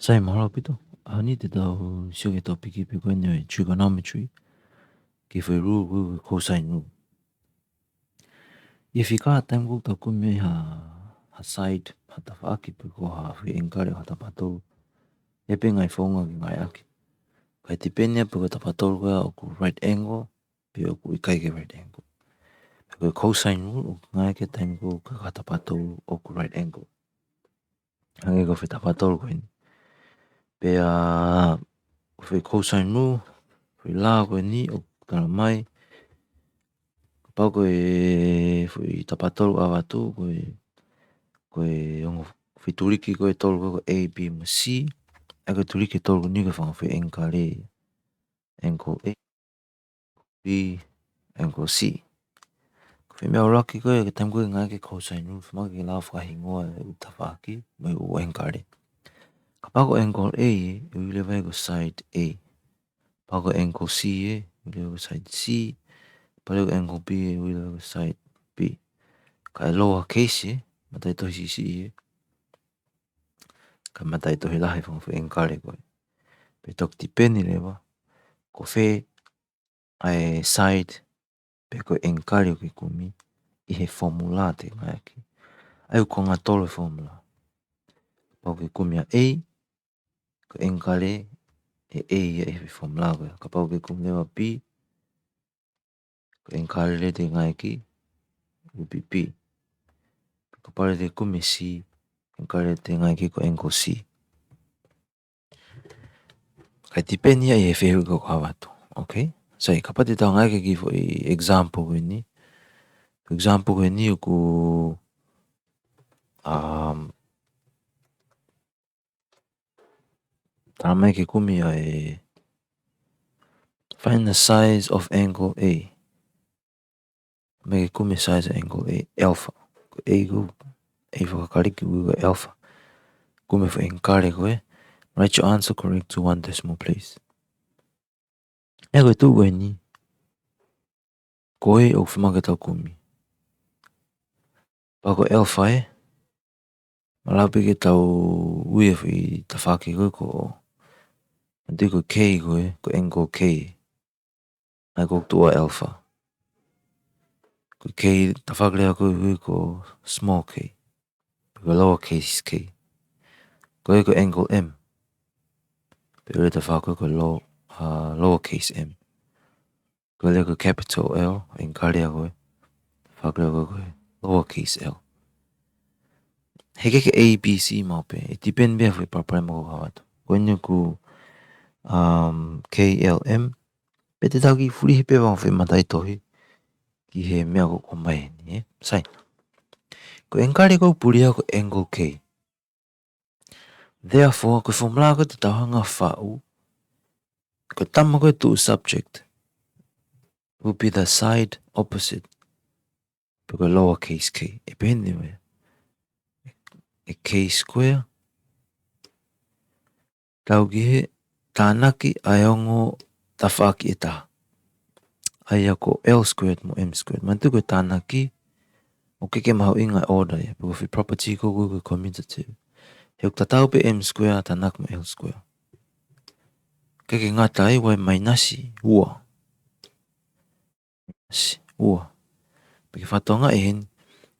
Sai Maloo pito. Ani te tau sioke topiki pe koe neo trigonometry. Ki whai rule wu cosine rule. Ia whika time kou tau kume ha side hata whaaki pe ko ha whi engkare hata patou. Ia pe ngai whaunga ki ngai aki. Kai te penia pe ko ta patou koe o ku right angle pe o ku ikai ke right angle. Pe koe cosine rule o ngai ke time kou ka hata patou o ku right angle. Hange ko whi ta patou koe ni. Pe whi cosine rule whi la koe ni o tara mai. Pau koe whi tapatolu awa tu koe ongo whi turiki koe tolu koe A, B, ma C. Aka turiki tolu ni koe whanga whi engkare angle A, B, angle C. Whi mea uraki koe ke tam koe ngai ke cosine rule. Whama ke lao whahingoa utawhaki mai u engkare. Ka pau ko angle A ule vai ko side A. Pau ko angle C ule ko side C. Pau ko angle B ule ko side B. Ka lower case matai tohi sisi ka matai tohi lahi whanga whi engkare koe. Pe tok ti peni lewa ko whi ai side pe koe engkare koe kumi I he formula te ngai aki. Ai ko ngā tolo formula. Pau ke kumi a A ko engkare e A ia he formula koe. Ka pau ke kumi lewa B ko engkare le te ngai aki upi B. Ka pare te kumi C engkare te ngai ki ko angle C. Kai tipeni ia I he whehu ko kawatu. Okay? Sai, kapati tau ngai ki fo I example koe ni. Example koe ni uku tamai ke kumi ai find the size of angle A. Mai ke kumi size of angle A, alpha. Ko A ko A whakakariki ko alpha. Kumi fo engkare koe. Write your answer correct to one decimal place. Ea koe tu koe ni. Koe o whamaka tau kumi. Pako alpha Malapi ke tau uia whi ta whaki koe ko Nanti ko K koe, ko angle K. Ai ko tua alpha. Ko K, ta whakalea koe ko small K. Ko lower case K. Koe ko angle M. Pero ta whaka ko lower case M. Ko lea ko capital L, engkarea koe. Whakalea koe lower case L. Heke ke A, B, C maupe. E tipen bea whi papai mo ko hawatu. Koe nyo ku K, L, M. Pe te tau ki furi hepe wang whi matai tohi. Ki he mea ko komai ni. Sai. Ko engkare ko puria ko angle K. Therefore, ko formula ko te tauhanga whau. Ko tama ko tu subject. Will be the side opposite. Pe ko lower case K. E pehene wea. E K square. Tau ki he tānaki aiongo ta whaki e taha. Ai ako L squared mo M squared. Mantu ko tānaki. O keke mahu inga order ya. Peko whi property ko ko commutative. He ok tatau pe M square tānak mo L square. Keke ngata ai wai mai nasi. Ua. Ua. Peke whatonga e hen.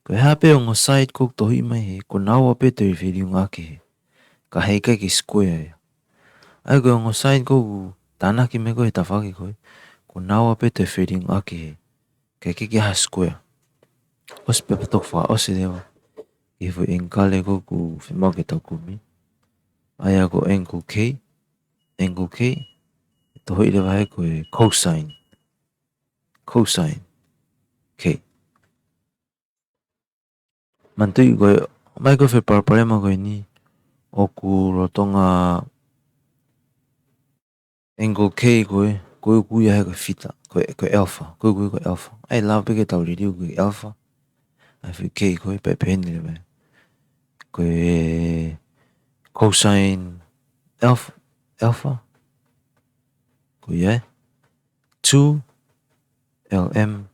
Ko he hape o ngā side ko tohi mai he. Ko naua pe te rewhiri ngā ke he. Ka hei kai ki square ya. Ai ko ngā side ko tānaki me ko he tawhaki koe. Ko naua pe te rewhiri ngā ke he. Ka keke ha square. Osi pe patok wha osi dewa. I fo engkale ko ku whimau ke tau kumi. Ai ako angle K. Angle K. Toho I lewa he ko e cosine. Cosine K. Mantui koe, mai koe whi parparema koe ni. Oku rotonga angle K koe. Koe kuia he koe fita. Koe alpha. Koe koe alpha. Ai lau peke tau ririu koe alpha. Ai whi K koe pe pehene lewa. Koe cosine alpha. Alpha. Koe ia 2 LM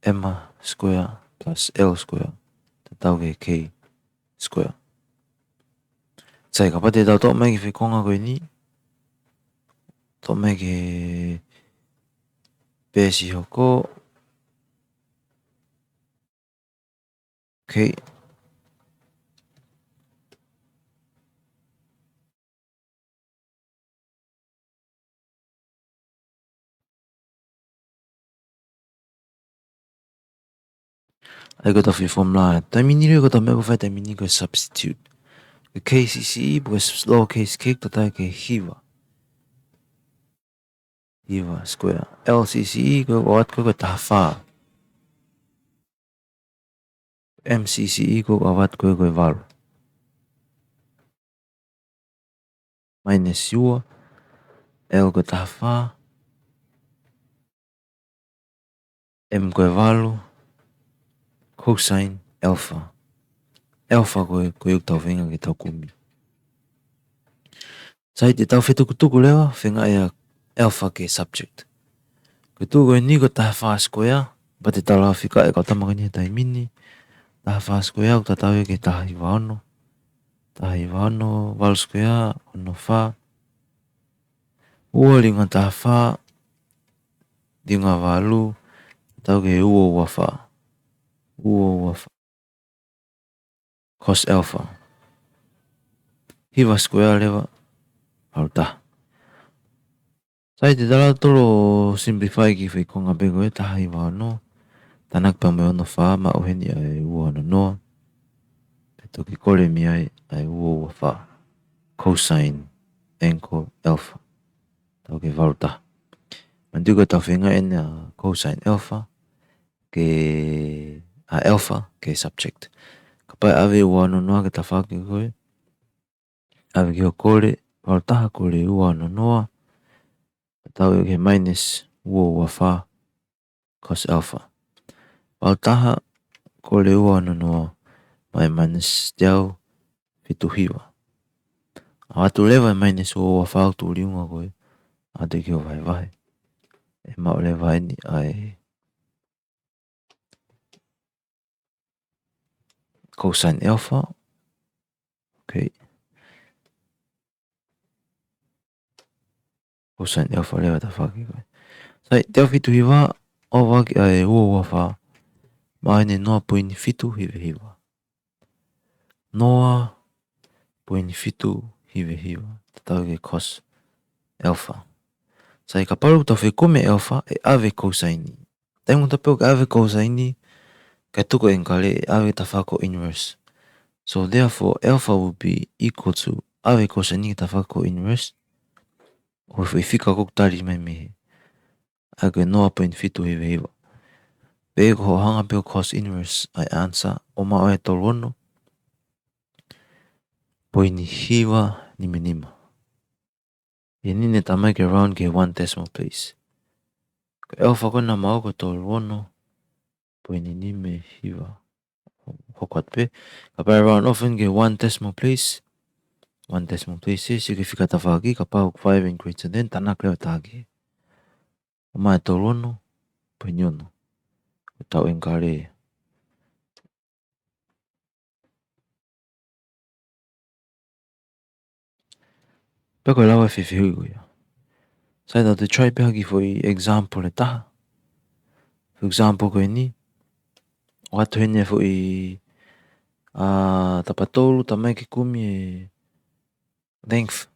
M square plus L square. Tatau ke K square. Sai kapate tau tok mai ki konga ko ini. Tok mai ki besi hoko. Okay. Ai ko tau fi formula. Taimini rio ko tau meko fai taimini ko substitute. KCCE because lowercase cake total ke hiva. Hiva square. LCCE ko wat ko tafa. MCCE ko wat ko val. Minus U. L ko tafa. M ko valu. Cosine alpha. Alpha ko yuk tau venga ki tau kumi. Sai te tau fetu kutuku lewa venga ya alpha ke subject. Kutuku ni ko tafa square. Ba te tau la fika e kau tamakani taimini. Tafa square ko tau ke tahi wano. Tahi wano val square ono fa. Ua linga tafa. Dinga valu. Tau ke ua wafa. Ua wafa. Cos alpha. Hiva square lewa. Alta. Sai te tala tolo simplify ki fai konga bego e tahi wano. Tanak pa me ono fa ma oheni ai ua no noa. Peto ki kore mi ai ua wafa. Cosine angle alpha. Tau ke valta. Manduga tau whenga ena cosine alpha. Ke alpha ke subject. Kapai ave ua no noa ke ta whake koe. Ave ki ho kore. Valtaha kore ua no noa. Tau ke minus ua wafa. Cos alpha. Valtaha kore ua no noa. Mai minus jau fitu hiwa. Awatu lewa minus ua wafa tu liunga koe. Ade ki ho vai vai. E mao lewa ini ai cosine alpha. Okay. Cosine alpha lewa ta whaki koe. Sai, teo fitu hiwa. O waki ai ua wafa. Maine noa poini fitu hiwe hiwa. Noa poini fitu hiwe hiwa. Tatau ke cos alpha. Sai ka paru tau kome alpha e ave cosine. Tengo tapeo ke ave cosine. Kai tuko engkale e ave ta whako inverse. So therefore alpha will be equal to ave cosine ta whako inverse. O fika kuk tari mai mehe. Ake noa poini fitu hiwe hiwa. Pego ho hanga peo cos inverse ai answer. O mao e tolono. Poini hiwa nime nima. E nine tamai ke round ke 1 decimal place. Ko alpha ko na mau ko tolono. Poini nime hiwa. Hokwat pe. Kapai round often ke 1 decimal place. 1 decimal place e significa ta whaki. Kapai hok 5 and greater than. Tanak leo tagi. O mao e tolono. Poini ono. Ko tau engkare. Peko lawa fifi hui kuya. Sai tau te try pe haki foi example e taha. For example ko ini. O atu hene foi tapatolu tamai ke kumi e length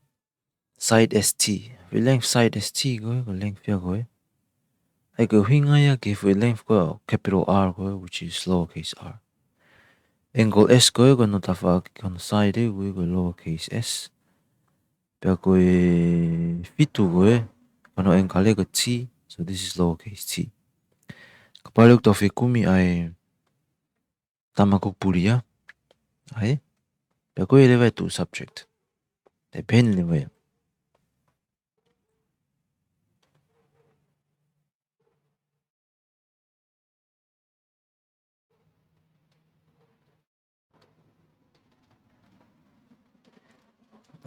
side ST. Foi length side ST koe. Ko length pia koe. Ai ko hinga ya ke foi length koe capital R koe which is lowercase r. Angle S koe ko no tafa kono side e koe lowercase s. Pia koe fitu koe. Kono engkale ko T. So this is lowercase t. Kapaluk tau fi kumi ai tamakuk puria. Ai. Pia koe lewa tu subject. Te pen lewa.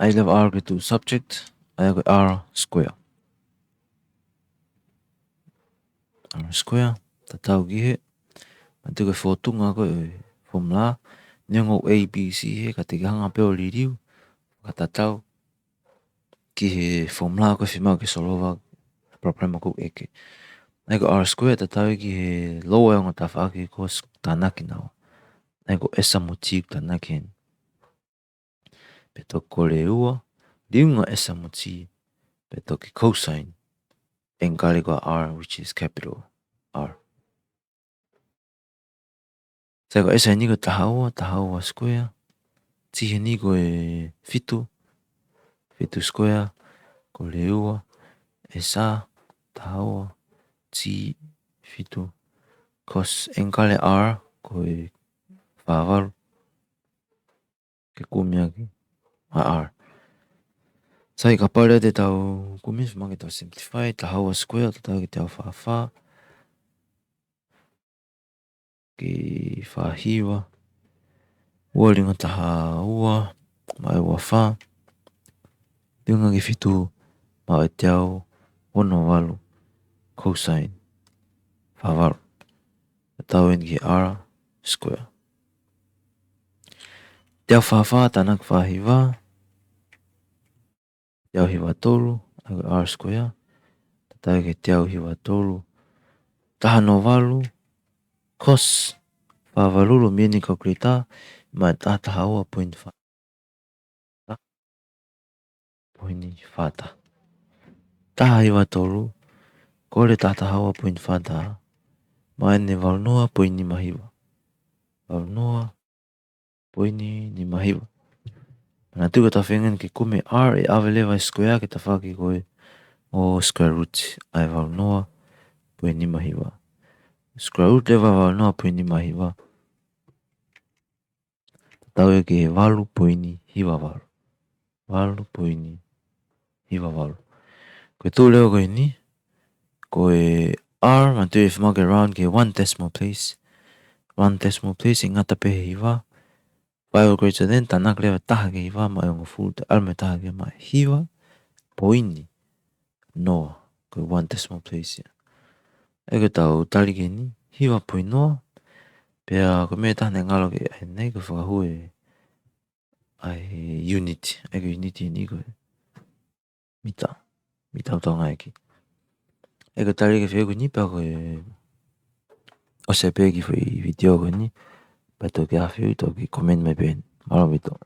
Ai lewa R ke tu subject. Ai ko R square. R square. Tatau gihe. Mantu ke fotunga ko formula. Nyongo A, B, C he. Katika hanga peo liriu. katatau ki he formula ko fima ke solova problema ko eke. Nego r square tatau ki he lower yung tafaki ko tanaki nao. Nego esa mochi tanaki. Peto kore ua, liunga esa mochi. Peto ki cosine. Engkali ko r which is capital R. Sego esa ni ko tahaua square. Tihe ni ko e fitu square. Kore ua, esa, tahaua, ti, fitu. Cos engkali R ko e whāwaru. Ke kumia ki R. Sai ka pare te tau kumia whimangi tau simplify. Tahaua square tatau ki tau whawha. Ki whahiwa. Ua ringa taha ua. Mai ua wha. Liunga ki fitu. Mai te au. Ono walu. Cosine. Whawaru. Tau en ki R square. Te au whawha tanak whahiwa. Te au hiwa tolu. R square. Tatau ki te au hiwa tolu. Taha no walu. Cos. Whawalulu mieni ko krita. Mai taha ua point wha. Poini whata. Taha hiwa tolu. Kore taha ua point whata. Mai ne walnoa poini mahiwa. Walnoa poini ni mahiwa. Mana tu kata whengan ki kume R e awelewa square ki ta whaki koe o square root. Ai walnoa poini mahiwa. Square root lewa walnoa poini mahiwa. Tau e ki walu poini hiwa walu. Walu poini hiwa walu. Koe tō leo koe ni. Koe R man tu e whamake around ki 1 decimal place. 1 decimal place i ngata pehe hiwa. While greater than tanak lewa taha ke hiwa mai ongo full te alme taha ke mai hiwa poini noa koe 1 decimal place ya. Ego tau tali ke ni hiwa poini noa pea koe mea taha ne ngalo ke ai nei koe whakahue ai unity. Ego unity ni koe mita utau ngai ki. Ego tali ke whiego ni pea koe o se pegi fui video koe ni. Pato ke awhiu to ki komen me ben. Malo mito.